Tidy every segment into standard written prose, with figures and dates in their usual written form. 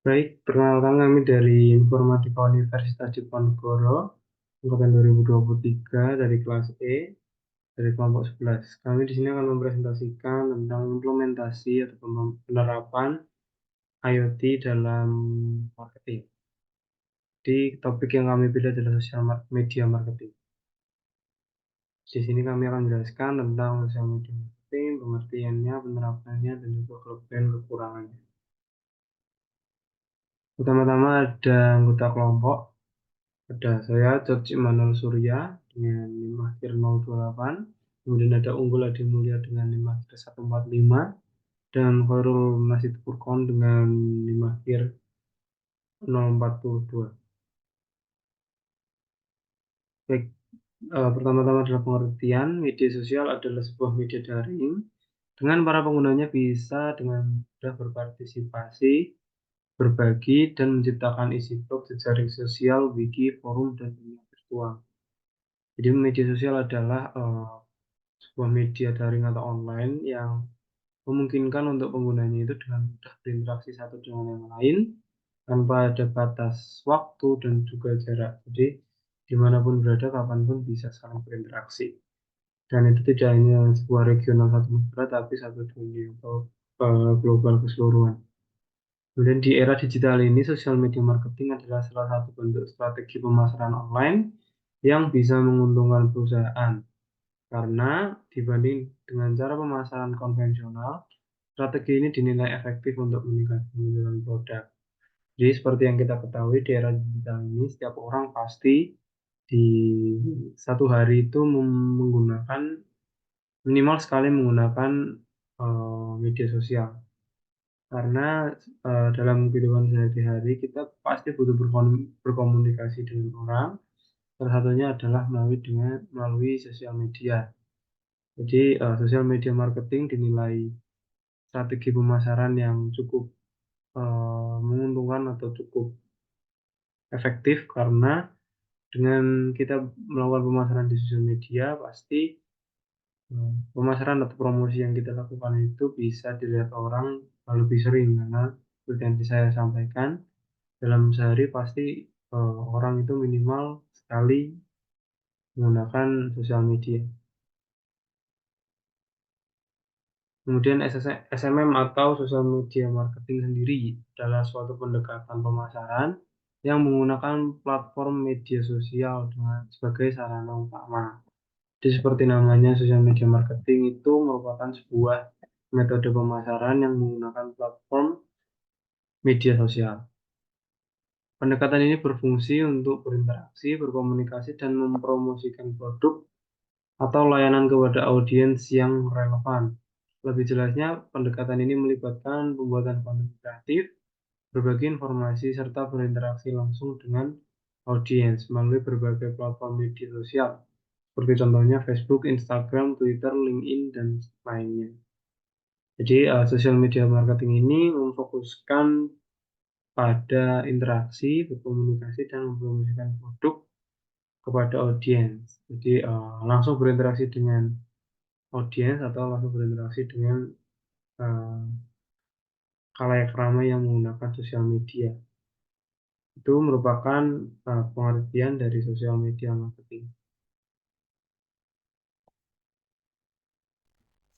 Baik, perkenalkan kami dari Informatika Universitas Diponegoro, angkatan 2023 dari kelas E, dari kelompok 11. Kami di sini akan mempresentasikan tentang implementasi atau penerapan IoT dalam marketing. Di topik yang kami pilih adalah media marketing. Di sini kami akan menjelaskan tentang sosial media marketing, pengertiannya, penerapannya, dan juga kelebihan kekurangannya. Pertama-tama ada anggota kelompok. Ada saya, George Immanuel Surya dengan NIM akhir 028. Kemudian ada Unggul Adi Mulya dengan NIM akhir 145. Dan Khairul Nasid Furqon dengan NIM akhir 042. Baik, pertama-tama adalah pengertian. Media sosial adalah sebuah media daring dengan para penggunanya bisa dengan mudah berpartisipasi, berbagi, dan menciptakan isi blog, jejaring sosial, wiki, forum, dan dunia virtual. Jadi media sosial adalah sebuah media daring atau online yang memungkinkan untuk penggunanya itu dengan mudah berinteraksi satu dengan yang lain tanpa ada batas waktu dan juga jarak. Jadi dimanapun berada, kapanpun bisa saling berinteraksi. Dan itu tidak hanya sebuah regional satu negara, tapi satu dunia atau global keseluruhan. Kemudian di era digital ini, sosial media marketing adalah salah satu bentuk strategi pemasaran online yang bisa menguntungkan perusahaan. Karena dibanding dengan cara pemasaran konvensional, strategi ini dinilai efektif untuk meningkatkan penjualan produk. Jadi seperti yang kita ketahui di era digital ini, setiap orang pasti di satu hari itu menggunakan minimal sekali menggunakan media sosial. Karena dalam kehidupan sehari-hari kita pasti butuh berkomunikasi dengan orang. Salah satunya adalah melalui sosial media. Jadi sosial media marketing dinilai strategi pemasaran yang cukup menguntungkan atau cukup efektif karena dengan kita melakukan pemasaran di sosial media pasti pemasaran atau promosi yang kita lakukan itu bisa dilihat orang lebih sering karena seperti yang saya sampaikan dalam sehari pasti orang itu minimal sekali menggunakan sosial media. Kemudian SMM atau social media marketing sendiri adalah suatu pendekatan pemasaran yang menggunakan platform media sosial sebagai sarana utama. Jadi seperti namanya social media marketing itu merupakan sebuah metode pemasaran yang menggunakan platform media sosial. Pendekatan ini berfungsi untuk berinteraksi, berkomunikasi, dan mempromosikan produk atau layanan kepada audiens yang relevan. Lebih jelasnya, pendekatan ini melibatkan pembuatan konten kreatif, berbagi informasi, serta berinteraksi langsung dengan audiens melalui berbagai platform media sosial, seperti contohnya Facebook, Instagram, Twitter, LinkedIn, dan lainnya. Jadi, social media marketing ini memfokuskan pada interaksi, berkomunikasi, dan mempromosikan produk kepada audiens. Jadi, langsung berinteraksi dengan audiens atau langsung berinteraksi dengan uh, khalayak ramai yang menggunakan sosial media. Itu merupakan pengertian dari sosial media marketing.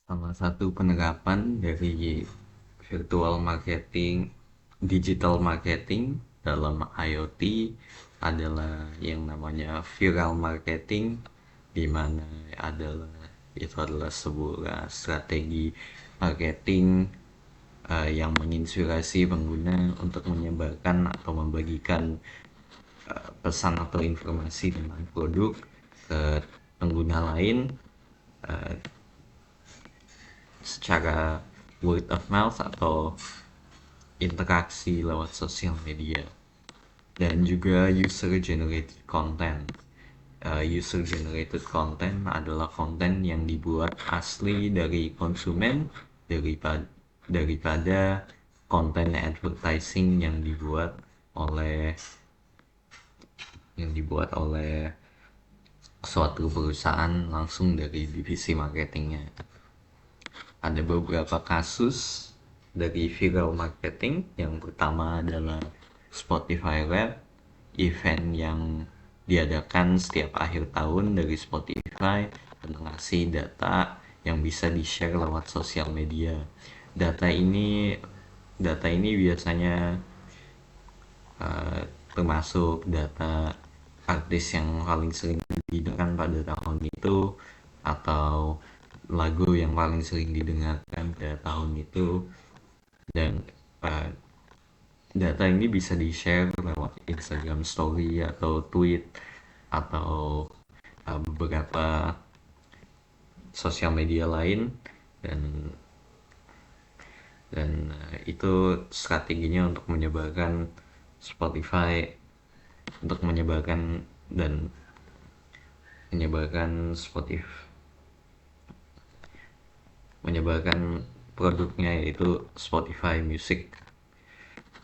Salah satu penerapan dari virtual marketing, digital marketing dalam IoT adalah yang namanya viral marketing, di mana itu adalah sebuah strategi marketing yang menginspirasi pengguna untuk menyebarkan atau membagikan pesan atau informasi tentang produk ke pengguna lain uh, secara word of mouth atau interaksi lewat sosial media. Dan juga user generated content. User generated content adalah konten yang dibuat asli dari konsumen daripada konten advertising oleh yang dibuat oleh suatu perusahaan langsung dari divisi marketingnya. Ada beberapa kasus dari viral marketing. Yang pertama adalah Spotify Lab, event yang diadakan setiap akhir tahun dari Spotify dan ngasih data yang bisa di-share lewat sosial media. Data ini biasanya termasuk data artis yang paling sering didengarkan pada tahun itu, atau lagu yang paling sering didengarkan pada tahun itu. Dan data ini bisa di-share lewat Instagram Story atau tweet atau beberapa sosial media lain. Dan itu strateginya untuk menyebarkan Spotify, untuk menyebarkan produknya, yaitu Spotify Music.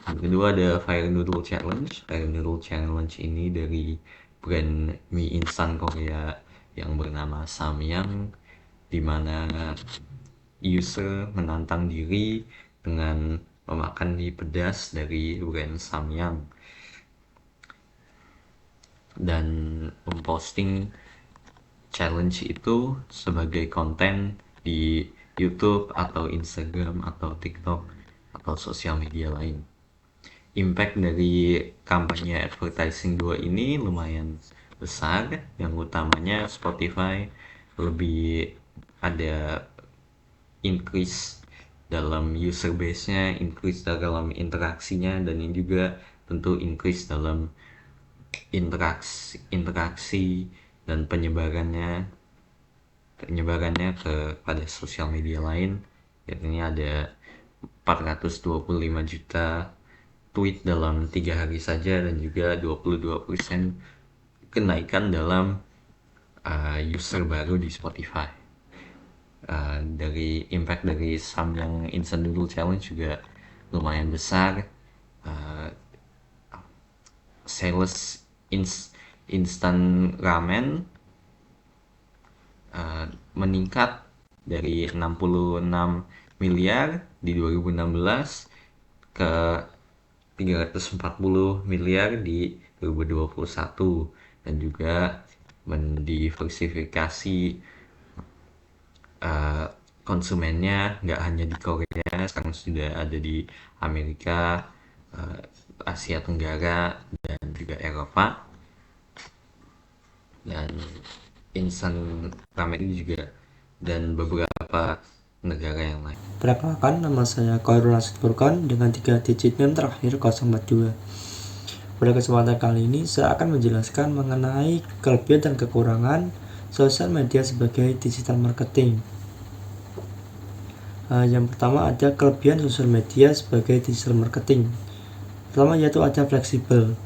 Yang kedua ada Fire Noodle Challenge. Fire Noodle Challenge ini dari brand mie instan Korea yang bernama Samyang, di mana user menantang diri dengan memakan mie pedas dari brand Samyang dan memposting challenge itu sebagai konten di YouTube atau Instagram atau TikTok atau sosial media lain. Impact dari kampanye advertising 2 ini lumayan besar. Yang utamanya Spotify lebih ada increase dalam user base-nya, increase dalam interaksinya, dan ini juga tentu increase dalam interaksi dan penyebarannya kepada sosial media lain. Yakni ada 425 juta tweet dalam 3 hari saja, dan juga 22% kenaikan dalam user baru di Spotify. Dari impact dari Samyang Instant Noodle Challenge juga lumayan besar. Sales instant ramen meningkat dari 66 miliar di 2016 ke 340 miliar di 2021, dan juga mendiversifikasi konsumennya, nggak hanya di Korea, sekarang sudah ada di Amerika, Asia Tenggara, dan juga Eropa. Dan instan ramen ini juga, dan beberapa negara yang lain. Perkenalkan, nama saya Khairul Rasid Furqan dengan 3 digit NIM terakhir 042. Pada kesempatan kali ini saya akan menjelaskan mengenai kelebihan dan kekurangan sosial media sebagai digital marketing. Yang pertama ada kelebihan sosial media sebagai digital marketing. Pertama yaitu ada fleksibel.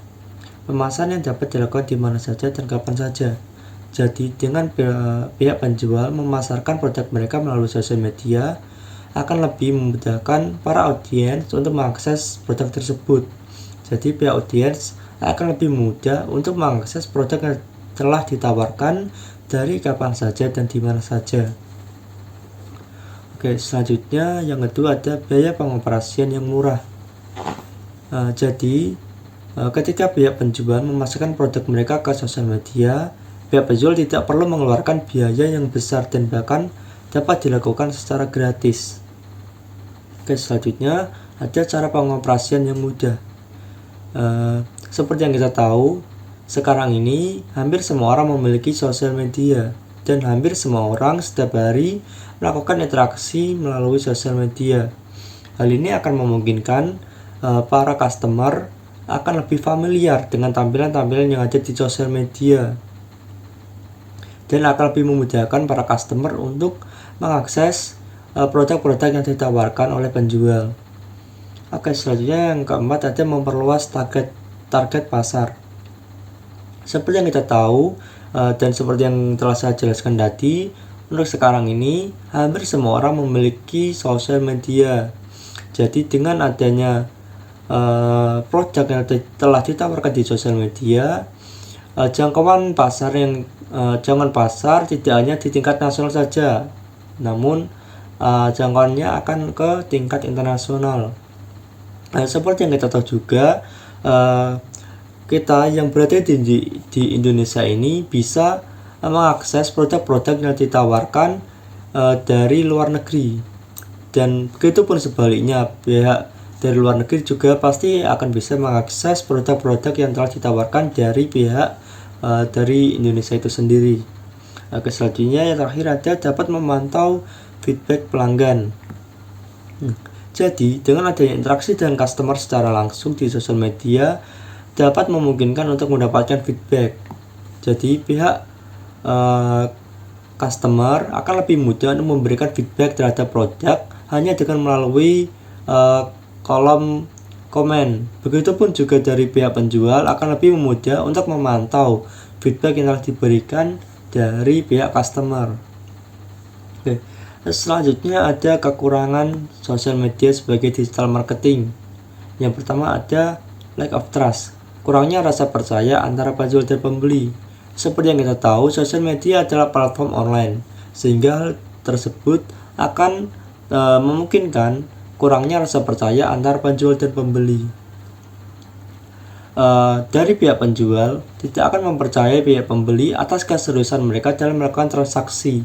Pemasaran yang dapat dilakukan di mana saja dan kapan saja. Jadi dengan pihak penjual memasarkan produk mereka melalui sosial media akan lebih memudahkan para audiens untuk mengakses produk tersebut. Jadi pihak audiens akan lebih mudah untuk mengakses produk yang telah ditawarkan dari kapan saja dan di mana saja. Oke, selanjutnya yang kedua ada biaya pengoperasian yang murah. Jadi ketika pihak penjual memasarkan produk mereka ke sosial media, pihak penjual tidak perlu mengeluarkan biaya yang besar dan bahkan dapat dilakukan secara gratis. Oke, selanjutnya ada cara pengoperasian yang mudah. Seperti yang kita tahu, sekarang ini hampir semua orang memiliki sosial media dan hampir semua orang setiap hari melakukan interaksi melalui sosial media. Hal ini akan memungkinkan para customer akan lebih familiar dengan tampilan-tampilan yang ada di sosial media dan akan lebih memudahkan para customer untuk mengakses produk-produk yang ditawarkan oleh penjual. Oke, selanjutnya yang keempat ada memperluas target pasar. Seperti yang kita tahu dan seperti yang telah saya jelaskan tadi, untuk sekarang ini hampir semua orang memiliki sosial media. Jadi dengan adanya produk yang telah ditawarkan di sosial media, jangkauan pasar tidak hanya di tingkat nasional saja, namun jangkauannya akan ke tingkat internasional. Seperti yang kita tahu juga, kita yang berada di Indonesia ini bisa mengakses produk-produk yang ditawarkan dari luar negeri, dan begitu pun sebaliknya, pihak dari luar negeri juga pasti akan bisa mengakses produk-produk yang telah ditawarkan dari pihak dari Indonesia itu sendiri. Selanjutnya yang terakhir ada dapat memantau feedback pelanggan. Jadi dengan adanya interaksi dengan customer secara langsung di sosial media dapat memungkinkan untuk mendapatkan feedback. Jadi pihak customer akan lebih mudah untuk memberikan feedback terhadap produk hanya dengan melalui kolom komen. Begitupun juga dari pihak penjual akan lebih mudah untuk memantau feedback yang telah diberikan dari pihak customer. Oke. Selanjutnya ada kekurangan sosial media sebagai digital marketing. Yang pertama ada lack of trust, kurangnya rasa percaya antara penjual dan pembeli. Seperti yang kita tahu, sosial media adalah platform online, sehingga hal tersebut akan memungkinkan kurangnya rasa percaya antara penjual dan pembeli. Dari pihak penjual tidak akan mempercayai pihak pembeli atas keseriusan mereka dalam melakukan transaksi,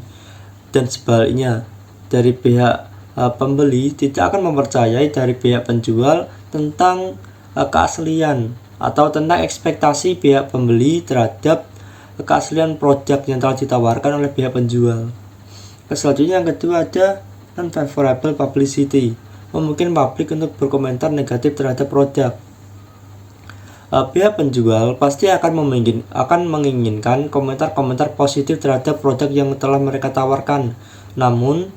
dan sebaliknya dari pihak pembeli tidak akan mempercayai dari pihak penjual tentang keaslian atau tentang ekspektasi pihak pembeli terhadap keaslian produk yang telah ditawarkan oleh pihak penjual. Selanjutnya yang kedua ada non-favorable publicity, memungkinkan publik untuk berkomentar negatif terhadap produk. Pihak penjual pasti akan menginginkan komentar-komentar positif terhadap produk yang telah mereka tawarkan. Namun,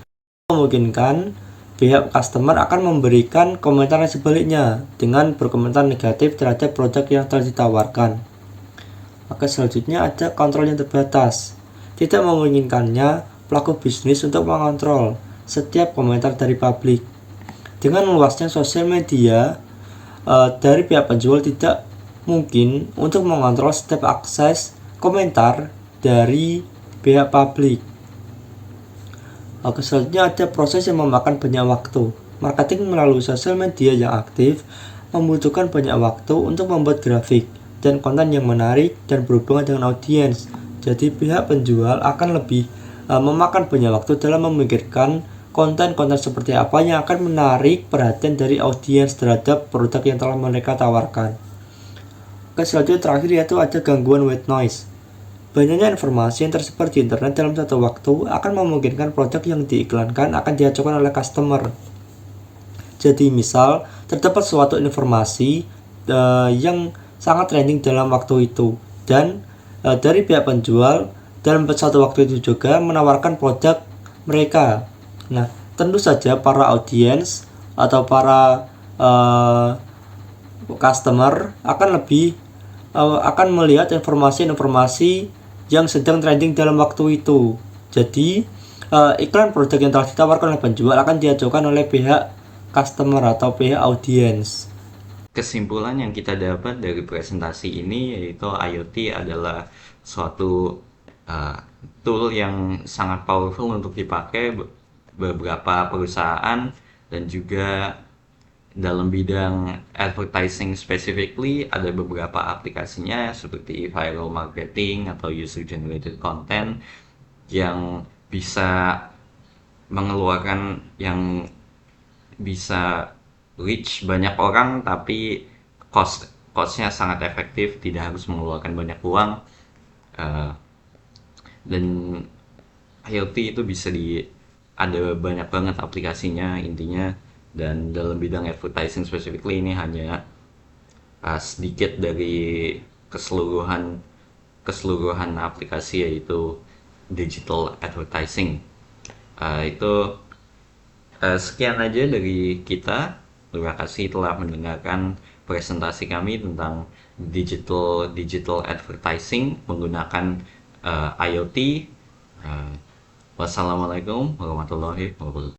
memungkinkan pihak customer akan memberikan komentar yang sebaliknya dengan berkomentar negatif terhadap produk yang telah ditawarkan. Maka selanjutnya ada kontrol yang terbatas. Tidak memungkinkannya pelaku bisnis untuk mengontrol setiap komentar dari publik. Dengan luasnya sosial media, dari pihak penjual tidak mungkin untuk mengontrol setiap akses komentar dari pihak publik. Selanjutnya ada proses yang memakan banyak waktu. Marketing melalui sosial media yang aktif membutuhkan banyak waktu untuk membuat grafik dan konten yang menarik dan berhubungan dengan audiens. Jadi pihak penjual akan lebih memakan banyak waktu dalam memikirkan konten-konten seperti apa yang akan menarik perhatian dari audiens terhadap produk yang telah mereka tawarkan. Selanjutnya terakhir yaitu ada gangguan white noise. Banyaknya informasi yang tersebar di internet dalam satu waktu akan memungkinkan produk yang diiklankan akan diacukan oleh customer. Jadi misal terdapat suatu informasi yang sangat trending dalam waktu itu, dan dari pihak penjual dalam satu waktu itu juga menawarkan produk mereka. Nah, tentu saja para audiens atau para customer akan melihat informasi-informasi yang sedang trending dalam waktu itu. Jadi iklan produk yang telah ditawarkan oleh penjual akan diajukan oleh pihak customer atau pihak audiens. Kesimpulan yang kita dapat dari presentasi ini yaitu IoT adalah suatu tool yang sangat powerful untuk dipakai beberapa perusahaan, dan juga dalam bidang advertising specifically ada beberapa aplikasinya seperti viral marketing atau user generated content yang bisa mengeluarkan, yang bisa reach banyak orang tapi costnya sangat efektif, tidak harus mengeluarkan banyak uang. Dan IoT itu bisa ada banyak banget aplikasinya intinya, dan dalam bidang advertising specifically ini hanya sedikit dari keseluruhan aplikasi, yaitu digital advertising. Itu sekian aja dari kita. Terima kasih telah mendengarkan presentasi kami tentang digital advertising menggunakan IoT. Wassalamualaikum warahmatullahi wabarakatuh.